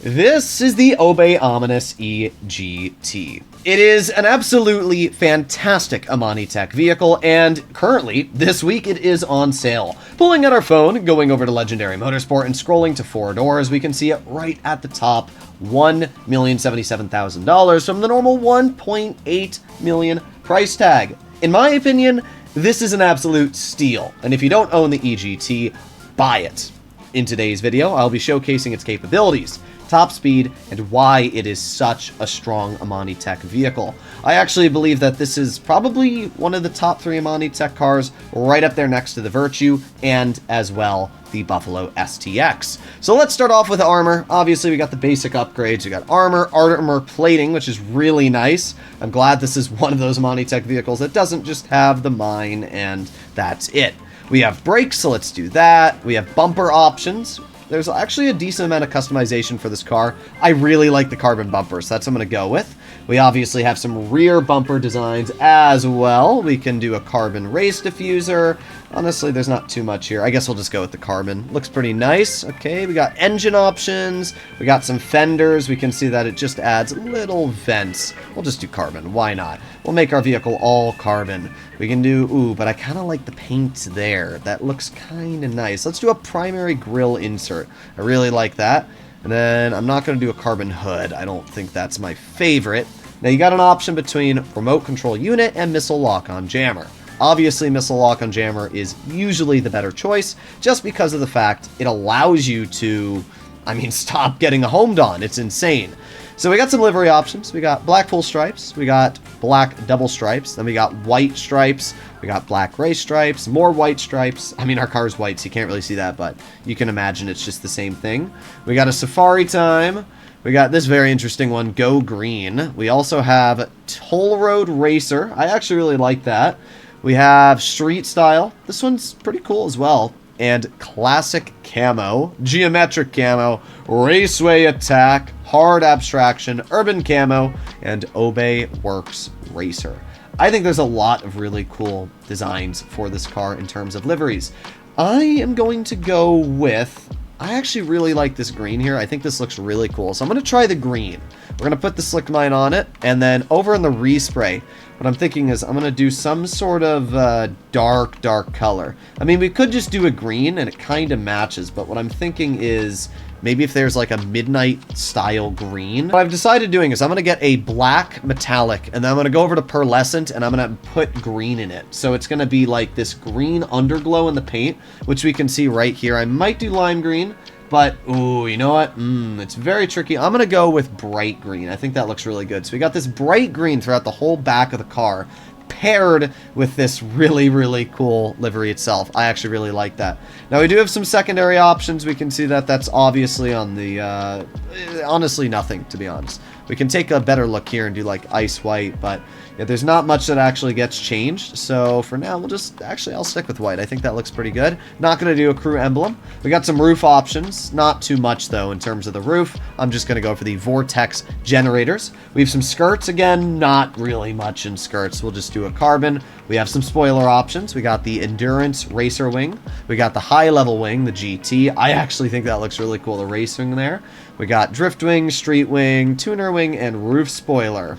This is the Obey Omnis E GT. It is an absolutely fantastic Amani-Tech vehicle, and currently, this week, it is on sale. Pulling out our phone, going over to Legendary Motorsport, and scrolling to 4 doors, we can see it right at the top, $1,077,000 from the normal $1.8 million price tag. In my opinion, this is an absolute steal, and if you don't own the EGT, buy it. In today's video, I'll be showcasing its capabilities, top speed, and why it is such a strong Amani-Tech vehicle. I actually believe that this is probably one of the top 3 Amani-Tech cars, right up there next to the Virtue, and as well, the Buffalo STX. So let's start off with armor. Obviously, we got the basic upgrades. We got armor plating, which is really nice. I'm glad this is one of those Amani-Tech vehicles that doesn't just have the mine, and that's it. We have brakes, so let's do that. We have bumper options. There's actually a decent amount of customization for this car. I really like the carbon bumpers, so that's what I'm going to go with. We obviously have some rear bumper designs as well. We can do a carbon race diffuser. Honestly, there's not too much here. I guess we'll just go with the carbon. Looks pretty nice. Okay, we got engine options. We got some fenders. We can see that it just adds little vents. We'll just do carbon. Why not? We'll make our vehicle all carbon. We can do, ooh, but I kind of like the paint there. That looks kind of nice. Let's do a primary grille insert. I really like that. And then I'm not going to do a carbon hood. I don't think that's my favorite. Now you got an option between remote control unit and missile lock-on jammer. Obviously, missile lock-on jammer is usually the better choice, just because of the fact it allows you to, stop getting homed on. It's insane. So we got some livery options. We got black full stripes, we got black double stripes, then we got white stripes, we got black race stripes, more white stripes. Our car's white, so you can't really see that, but you can imagine it's just the same thing. We got a safari time. We got this very interesting one, Go Green. We also have Toll Road Racer. I actually really like that. We have Street Style. This one's pretty cool as well. And Classic Camo, Geometric Camo, Raceway Attack, Hard Abstraction, Urban Camo, and Obey Works Racer. I think there's a lot of really cool designs for this car in terms of liveries. I am going to go with... I actually really like this green here. I think this looks really cool. So I'm going to try the green. We're going to put the slick mine on it. And then over in the respray, what I'm thinking is I'm going to do some sort of dark color. We could just do a green and it kind of matches. But what I'm thinking is maybe if there's like a midnight style green. What I've decided doing is I'm going to get a black metallic. And then I'm going to go over to pearlescent and I'm going to put green in it. So it's going to be like this green underglow in the paint, which we can see right here. I might do lime green. But, ooh, you know what? It's very tricky. I'm going to go with bright green. I think that looks really good. So we got this bright green throughout the whole back of the car, paired with this really cool livery itself. I actually really like that. Now, we do have some secondary options. We can see that that's obviously on the, honestly nothing, to be honest. We can take a better look here and do like ice white, but yeah, there's not much that actually gets changed. So for now, we'll just, I'll stick with white. I think that looks pretty good. Not going to do a crew emblem. We got some roof options. Not too much though in terms of the roof. I'm just going to go for the Vortex generators. We have some skirts. Again, not really much in skirts. We'll just do a carbon. We have some spoiler options. We got the Endurance Racer Wing. We got the high level wing, the GT. I actually think that looks really cool, the race wing there. We got Drift Wing, Street Wing, Tuner Wing, and Roof Spoiler.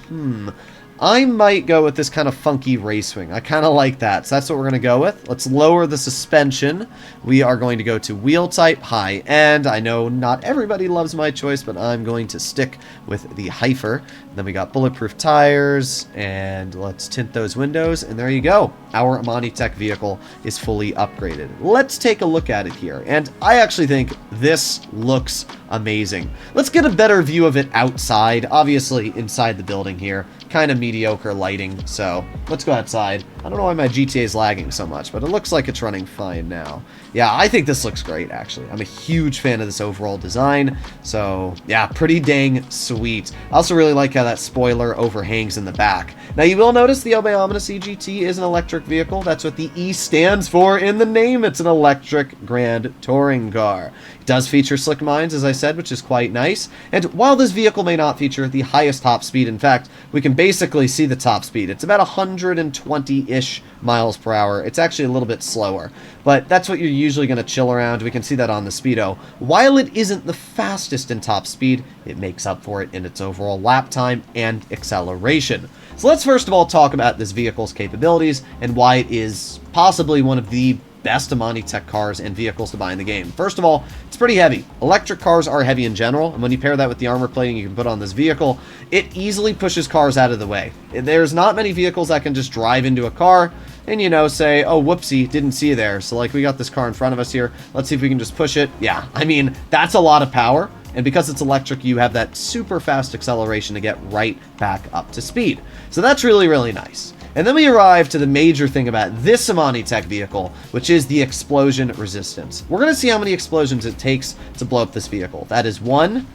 I might go with this kind of funky race wing. I kind of like that, so that's what we're going to go with. Let's lower the suspension. We are going to go to wheel type, high end. I know not everybody loves my choice, but I'm going to stick with the Heifer. Then we got bulletproof tires, and let's tint those windows, and there you go. Our Amani-Tech vehicle is fully upgraded. Let's take a look at it here, and I actually think this looks amazing. Let's get a better view of it outside. Obviously, inside the building here, kind of mediocre lighting, so let's go outside. I don't know why my GTA is lagging so much, but it looks like it's running fine now. Yeah, I think this looks great, actually. I'm a huge fan of this overall design, so yeah, pretty dang sweet. I also really like how that spoiler overhangs in the back. Now, you will notice the Obey Omnis E GT is an electric vehicle. That's what the E stands for in the name. It's an electric Grand Touring car. It does feature slick mines, as I said, which is quite nice. And while this vehicle may not feature the highest top speed, in fact, we can basically see the top speed. It's about 120-ish 30-ish miles per hour. It's actually a little bit slower, but that's what you're usually going to chill around. We can see that on the speedo. While it isn't the fastest in top speed, it makes up for it in its overall lap time and acceleration. So let's first of all talk about this vehicle's capabilities and why it is possibly one of the best Amani Tech cars and vehicles to buy in the game. First of all, it's pretty heavy. Electric cars are heavy in general, and when you pair that with the armor plating you can put on this vehicle, it easily pushes cars out of the way. There's not many vehicles that can just drive into a car and, you know, say, oh, whoopsie, didn't see you there. So, like, we got this car in front of us here. Let's see if we can just push it. Yeah, I mean, that's a lot of power. And because it's electric, you have that super fast acceleration to get right back up to speed. So that's really, really nice. And then we arrive to the major thing about this Amani Tech vehicle, which is the explosion resistance. We're going to see how many explosions it takes to blow up this vehicle. That is 1,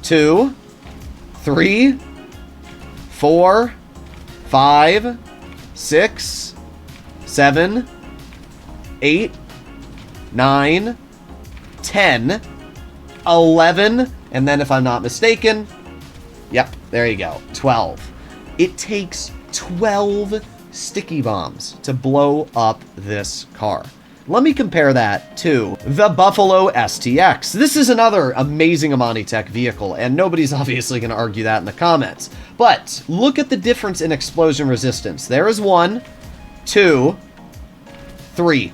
2, 3, 4, 5, 6, 7, 8, 9, 10, 11, and then if I'm not mistaken, yep, there you go, 12. It takes 12 sticky bombs to blow up this car. Let me compare that to the Buffalo STX. This is another amazing Amani Tech vehicle, and nobody's obviously going to argue that in the comments. But look at the difference in explosion resistance. There is 1, 2, 3.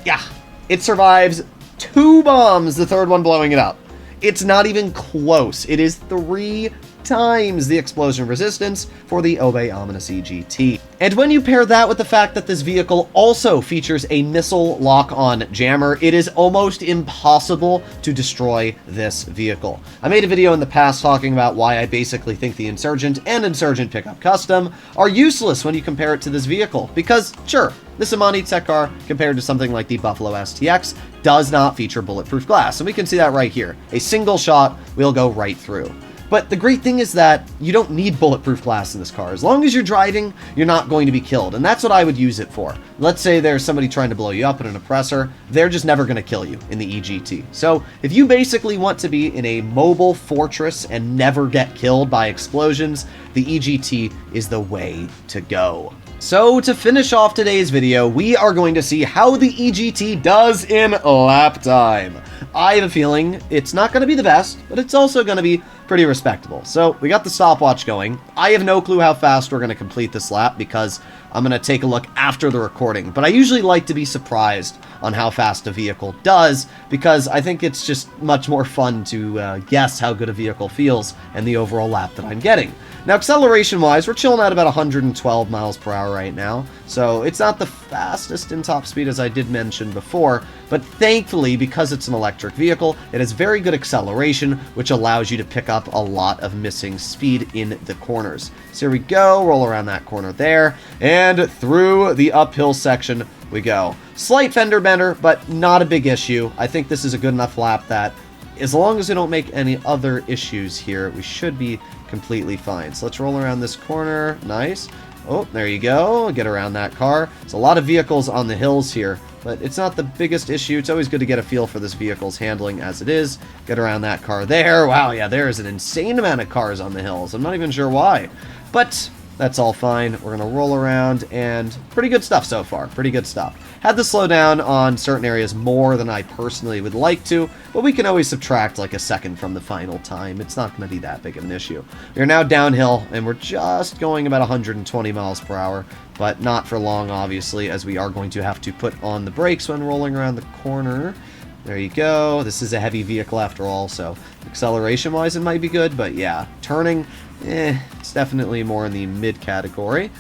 Yeah, it survives 2 bombs, the third one blowing it up. It's not even close. It is 3 times the explosion resistance for the Obey Omnis E GT. And when you pair that with the fact that this vehicle also features a missile lock-on jammer, it is almost impossible to destroy this vehicle. I made a video in the past talking about why I basically think the Insurgent and Insurgent Pickup Custom are useless when you compare it to this vehicle, because sure, this Amani Tech car, compared to something like the Buffalo STX, does not feature bulletproof glass, and we can see that right here. A single shot will go right through. But the great thing is that you don't need bulletproof glass in this car. As long as you're driving, you're not going to be killed, and that's what I would use it for. Let's say there's somebody trying to blow you up in an oppressor, they're just never going to kill you in the EGT. So if you basically want to be in a mobile fortress and never get killed by explosions, the EGT is the way to go. So to finish off today's video, we are going to see how the EGT does in lap time. I have a feeling it's not going to be the best, but it's also going to be pretty respectable. So we got the stopwatch going. I have no clue how fast we're going to complete this lap because I'm going to take a look after the recording, but I usually like to be surprised on how fast a vehicle does because I think it's just much more fun to guess how good a vehicle feels and the overall lap that I'm getting. Now, acceleration-wise, we're chilling at about 112 miles per hour right now, so it's not the fastest in top speed as I did mention before, but thankfully, because it's an electric vehicle, it has very good acceleration, which allows you to pick up a lot of missing speed in the corners. So here we go, roll around that corner there, and through the uphill section we go. Slight fender bender, but not a big issue. I think this is a good enough lap that as long as we don't make any other issues here, we should be completely fine. So let's roll around this corner. Nice. Oh, there you go. Get around that car. There's a lot of vehicles on the hills here, but it's not the biggest issue. It's always good to get a feel for this vehicle's handling as it is. Get around that car there. Wow, yeah, there is an insane amount of cars on the hills. I'm not even sure why, but that's all fine. We're going to roll around, and pretty good stuff so far. Pretty good stuff. Had to slow down on certain areas more than I personally would like to, but we can always subtract like a second from the final time. It's not going to be that big of an issue. We're now downhill, and we're just going about 120 miles per hour, but not for long, obviously, as we are going to have to put on the brakes when rolling around the corner. There you go. This is a heavy vehicle after all, so acceleration-wise it might be good, but yeah, turning, it's definitely more in the mid category.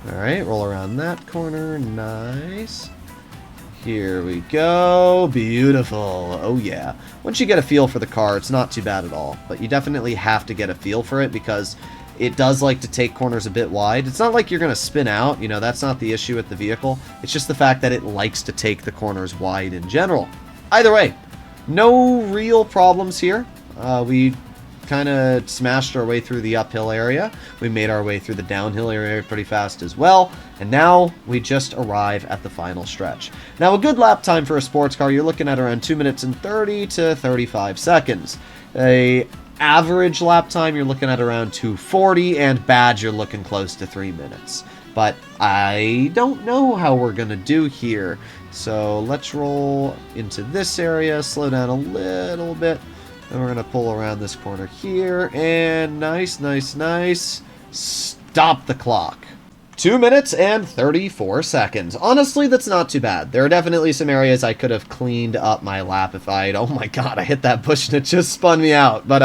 Alright, roll around that corner. Nice. Here we go. Beautiful. Oh yeah. Once you get a feel for the car, it's not too bad at all, but you definitely have to get a feel for it because it does like to take corners a bit wide. It's not like you're going to spin out, you know, that's not the issue with the vehicle. It's just the fact that it likes to take the corners wide in general. Either way, no real problems here. We kind of smashed our way through the uphill area. We made our way through the downhill area pretty fast as well. And now we just arrive at the final stretch. Now, a good lap time for a sports car, you're looking at around 2 minutes and 30 to 35 seconds. A average lap time, you're looking at around 2:40, and bad, you're looking close to 3 minutes. but I don't know how we're going to do here. So let's roll into this area, slow down a little bit, and we're going to pull around this corner here, and nice, nice, nice. Stop the clock. 2 minutes and 34 seconds. Honestly, that's not too bad. There are definitely some areas I could have cleaned up my lap if I'd... Oh my god, I hit that bush and it just spun me out. But,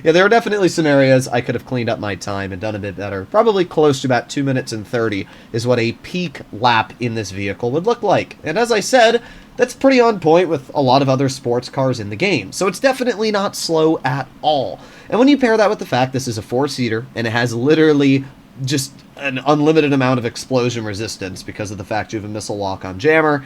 yeah, there are definitely some areas I could have cleaned up my time and done a bit better. Probably close to about 2 minutes and 30 is what a peak lap in this vehicle would look like. And as I said, that's pretty on point with a lot of other sports cars in the game. So it's definitely not slow at all. And when you pair that with the fact this is a 4-seater and it has literally just an unlimited amount of explosion resistance because of the fact you have a missile lock on jammer,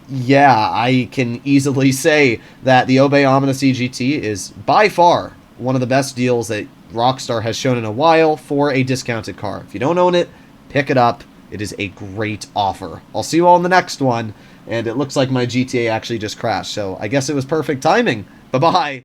yeah, I can easily say that the Obey Omnis E GT is by far one of the best deals that Rockstar has shown in a while for a discounted car. If you don't own it, pick it up. It is a great offer. I'll see you all in the next one, and it looks like my GTA actually just crashed, so I guess it was perfect timing. Bye-bye.